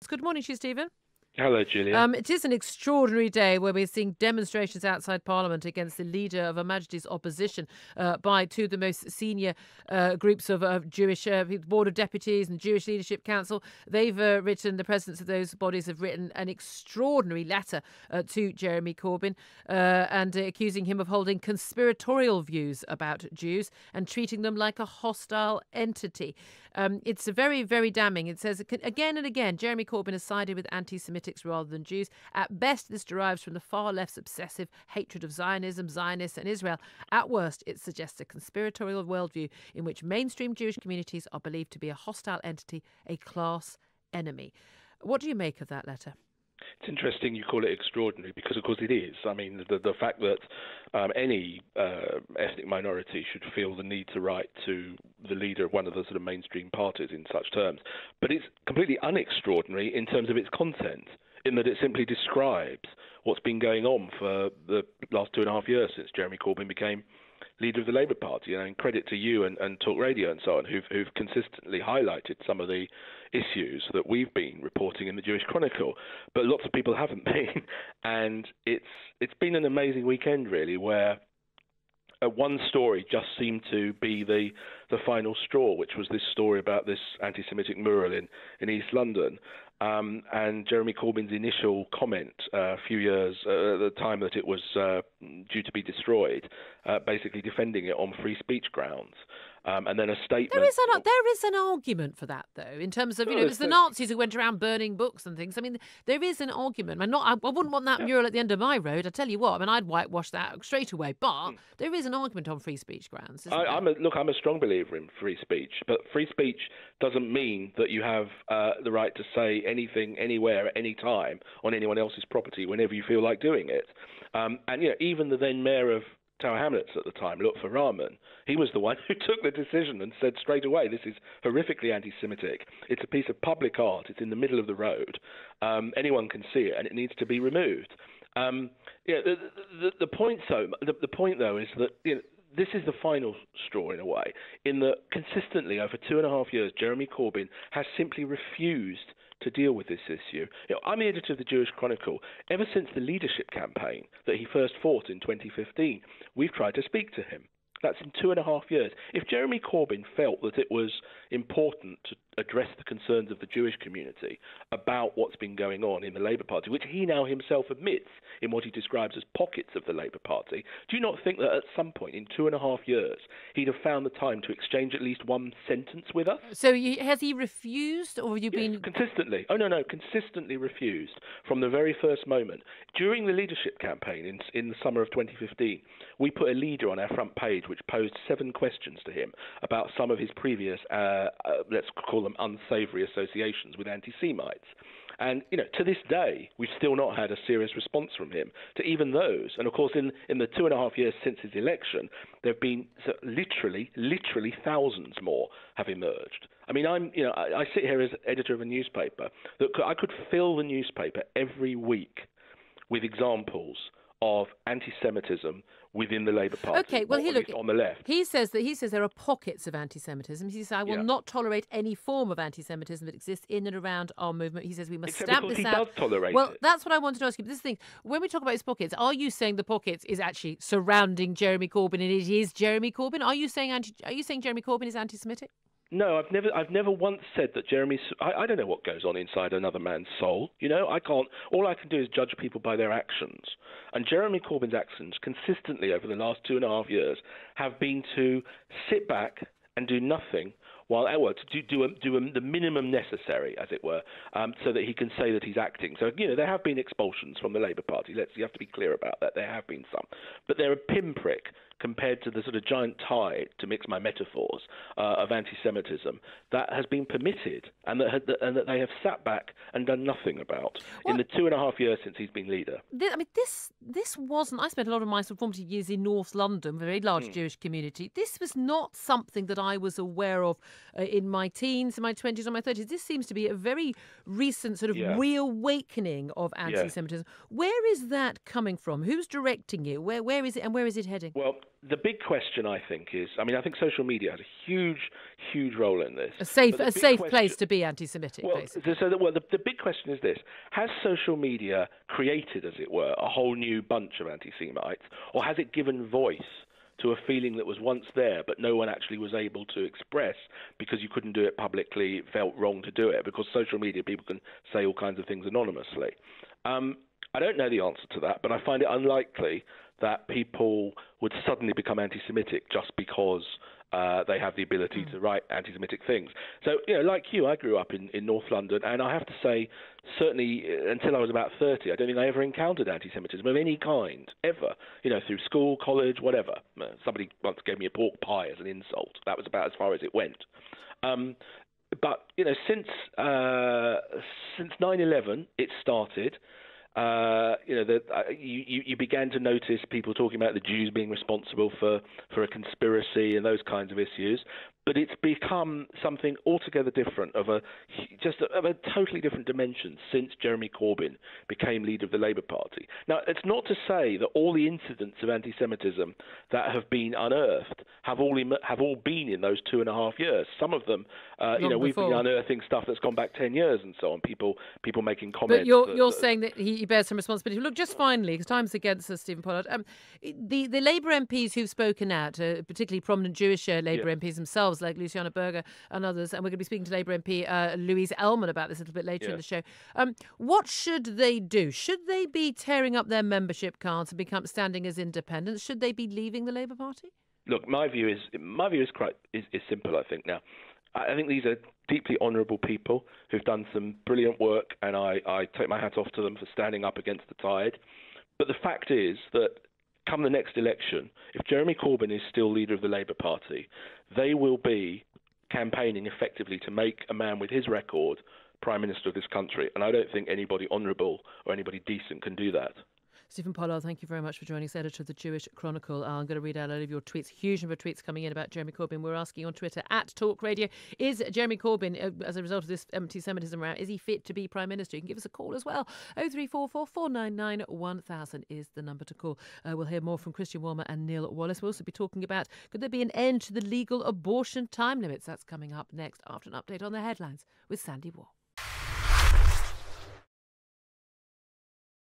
Good morning to you, Stephen. Hello, Julia. It is an extraordinary day where we're seeing demonstrations outside Parliament against the leader of Her Majesty's opposition by two of the most senior groups of Jewish Board of Deputies and Jewish Leadership Council. They've written, the presidents of those bodies have written an extraordinary letter to Jeremy Corbyn and accusing him of holding conspiratorial views about Jews and treating them like a hostile entity. It's very, very damning. It says again and again, Jeremy Corbyn has sided with anti-Semitic rather than Jews. At best, this derives from the far left's obsessive hatred of Zionism, Zionists and Israel. At worst, it suggests a conspiratorial worldview in which mainstream Jewish communities are believed to be a hostile entity, a class enemy. What do you make of that letter? It's interesting you call it extraordinary because, of course, it is. I mean, the fact that any ethnic minority should feel the need to write to the leader of one of the sort of mainstream parties in such terms. But it's completely unextraordinary in terms of its content, in that it simply describes what's been going on for the last 2.5 years since Jeremy Corbyn became leader of the Labour Party. And credit to you and Talk Radio and so on, who've consistently highlighted some of the issues that we've been reporting in the Jewish Chronicle, but lots of people haven't been. And it's been an amazing weekend, really, where one story just seemed to be the final straw, which was this story about this anti-Semitic mural in East London. And Jeremy Corbyn's initial comment a few years at the time that it was due to be destroyed, basically defending it on free speech grounds. And then a statement. There is an argument for that, though, in terms of, it was the Nazis who went around burning books and things. I mean, there is an argument. I wouldn't want that mural at the end of my road. I tell you what, I'd whitewash that straight away. But there is an argument on free speech grounds. I'm a strong believer in free speech, but free speech doesn't mean that you have the right to say anything, anywhere, at any time on anyone else's property whenever you feel like doing it. And even the then mayor of Tower Hamlets at the time, Lutfer Rahman, he was the one who took the decision and said straight away, this is horrifically anti-Semitic. It's a piece of public art. It's in the middle of the road. Anyone can see it, and it needs to be removed. The point, though, is that this is the final straw in a way, in that consistently over 2.5 years, Jeremy Corbyn has simply refused to deal with this issue. I'm the editor of the Jewish Chronicle. Ever since the leadership campaign that he first fought in 2015, we've tried to speak to him. That's in 2.5 years. If Jeremy Corbyn felt that it was important to address the concerns of the Jewish community about what's been going on in the Labour Party, which he now himself admits in what he describes as pockets of the Labour Party, do you not think that at some point in 2.5 years he'd have found the time to exchange at least one sentence with us? So has he refused, or have you been... Consistently. Oh, no, consistently refused from the very first moment. During the leadership campaign in the summer of 2015, we put a leader on our front page which posed 7 questions to him about some of his previous, let's call them unsavoury associations with anti-Semites. And, to this day, we've still not had a serious response from him to even those. And, of course, in the 2.5 years since his election, there have been literally thousands more have emerged. I mean, I sit here as editor of a newspaper that I could fill the newspaper every week with examples of anti-Semitism within the Labour Party. Okay, well, on the left. He says there are pockets of anti-Semitism. He says, I will not tolerate any form of anti-Semitism that exists in and around our movement. He says we must stamp this out. He does tolerate well, it. That's what I wanted to ask you. But this thing, when we talk about his pockets, are you saying the pockets is actually surrounding Jeremy Corbyn and it is Jeremy Corbyn? Are you saying Jeremy Corbyn is anti-Semitic? No, I've never once said that Jeremy's... I don't know what goes on inside another man's soul. I can't... All I can do is judge people by their actions. And Jeremy Corbyn's actions consistently over the last 2.5 years have been to sit back and do nothing to do the minimum necessary, as it were, so that he can say that he's acting. So, there have been expulsions from the Labour Party. You have to be clear about that. There have been some. But they're a pinprick compared to the sort of giant tide, to mix my metaphors, of anti-Semitism that has been permitted and that they have sat back and done nothing about in the 2.5 years since he's been leader. This wasn't... I spent a lot of my formative years in North London, a very large Jewish community. This was not something that I was aware of in my teens, in my 20s, or my 30s. This seems to be a very recent sort of reawakening of anti-Semitism. Where is that coming from? Who's directing you? Where is it, and where is it heading? Well, the big question, I think, is, I mean, I think social media has a huge role in this. A safe place to be anti-Semitic, basically. The big question is this: has social media created, as it were, a whole new bunch of anti-Semites, or has it given voice to a feeling that was once there, but no one actually was able to express because you couldn't do it publicly, it felt wrong to do it, because social media, people can say all kinds of things anonymously. I don't know the answer to that, but I find it unlikely that people would suddenly become anti-Semitic just because they have the ability to write anti-Semitic things. So, like you, I grew up in North London, and I have to say, certainly until I was about 30, I don't think I ever encountered anti-Semitism of any kind, ever. Through school, college, whatever. Somebody once gave me a pork pie as an insult. That was about as far as it went. But since 9/11, it started. You began to notice people talking about the Jews being responsible for a conspiracy and those kinds of issues. But it's become something altogether different, of a totally different dimension since Jeremy Corbyn became leader of the Labour Party. Now, it's not to say that all the incidents of anti-Semitism that have been unearthed have all been in those 2.5 years. Some of them, we've been unearthing stuff that's gone back 10 years and so on. People making comments. But you're saying that he bears some responsibility. Look, just finally, because time's against us, Stephen Pollard. The Labour MPs who've spoken out, particularly prominent Jewish Labour MPs themselves, like Luciana Berger and others, and we're going to be speaking to Labour MP Louise Ellman about this a little bit later in the show. What should they do? Should they be tearing up their membership cards and standing as independents? Should they be leaving the Labour Party? Look, my view is simple. I think now. I think these are deeply honourable people who've done some brilliant work, and I take my hat off to them for standing up against the tide. But the fact is that come the next election, if Jeremy Corbyn is still leader of the Labour Party, they will be campaigning effectively to make a man with his record Prime Minister of this country. And I don't think anybody honourable or anybody decent can do that. Stephen Pollard, thank you very much for joining us, editor of the Jewish Chronicle. I'm going to read out a lot of your tweets. Huge number of tweets coming in about Jeremy Corbyn. We're asking on Twitter @TalkRadio, is Jeremy Corbyn, as a result of this anti-Semitism row, is he fit to be Prime Minister? You can give us a call as well. 0344 499 1000 is the number to call. We'll hear more from Christian Walmer and Neil Wallace. We'll also be talking about, could there be an end to the legal abortion time limits? That's coming up next after an update on the headlines with Sandy Waugh.